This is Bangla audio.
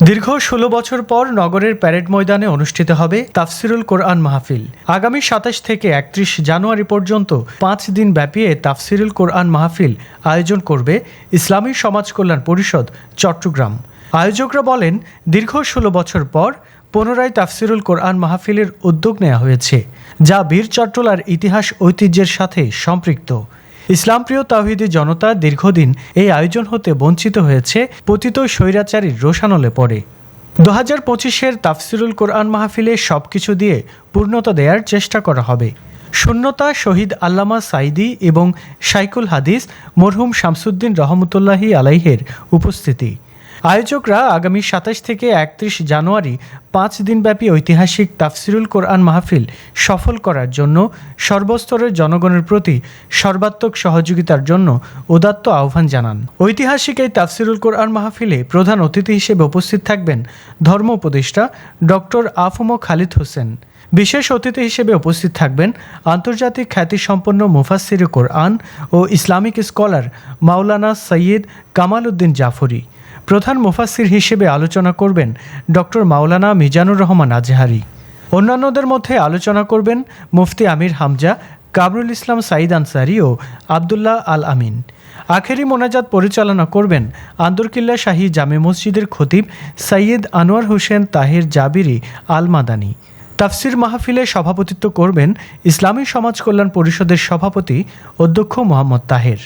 দীর্ঘ ১৬ বছর পর নগরের প্যারেড ময়দানে অনুষ্ঠিত হবে তাফসিরুল কোরআন মাহফিল। আগামী ২৭ থেকে ৩১ জানুয়ারি পর্যন্ত ৫ দিন ব্যাপী তাফসিরুল কোরআন মাহফিল আয়োজন করবে ইসলামী সমাজ কল্যাণ পরিষদ চট্টগ্রাম। আয়োজকরা বলেন, দীর্ঘ ১৬ বছর পর পুনরায় তাফসিরুল কোরআন মাহফিলের উদ্যোগ নেওয়া হয়েছে, যা বীর চট্টলার ইতিহাস ঐতিহ্যের সাথে সম্পৃক্ত। ইসলামপ্রিয় তাওহীদি জনতা দীর্ঘদিন এই আয়োজন হতে বঞ্চিত হয়েছে পতিত স্বৈরাচারীর রোষানলে পড়ে। ২০২৫-এর তাফসিরুল কোরআন মাহফিলে সবকিছু দিয়ে পূর্ণতা দেওয়ার চেষ্টা করা হবে। শূন্যতা শহীদ আল্লামা সাঈদী এবং শাইখুল হাদিস মরহুম শামসুদ্দিন রহমতুল্লাহি আলাইহের উপস্থিতি। আয়োজকরা আগামী ২৭ থেকে ৩১ জানুয়ারি ৫ দিনব্যাপী ঐতিহাসিক তাফসিরুল কোরআন মাহফিল সফল করার জন্য সর্বস্তরের জনগণের প্রতি সর্বাত্মক সহযোগিতার জন্য উদাত্ত আহ্বান জানান। ঐতিহাসিক এই তাফসিরুল কোরআন মাহফিলে প্রধান অতিথি হিসেবে উপস্থিত থাকবেন ধর্ম উপদেষ্টা ডক্টর আফম খালিদ হোসেন। বিশেষ অতিথি হিসেবে উপস্থিত থাকবেন আন্তর্জাতিক খ্যাতিসম্পন্ন মুফাসসিরে কোরআন ও ইসলামিক স্কলার মাওলানা সৈয়দ কামাল উদ্দিন জাফরি। প্রধান মুফাসসির হিসেবে আলোচনা করবেন ডক্টর মাওলানা মিজানুর রহমান আজহারি। অন্যান্যদের মধ্যে আলোচনা করবেন মুফতি আমির হামজা, কামরুল ইসলাম সাঈদ আনসারী ও আবদুল্লাহ আল আমিন। আখেরি মোনাজাত পরিচালনা করবেন আন্দরকিল্লা শাহী জামে মসজিদের খতিব সৈয়দ আনোয়ার হোসেন তাহের জাবিরি আল মাদানী। তাফসির মাহফিলে সভাপতিত্ব করবেন ইসলামী সমাজ কল্যাণ পরিষদের সভাপতি অধ্যক্ষ মোহাম্মদ তাহের।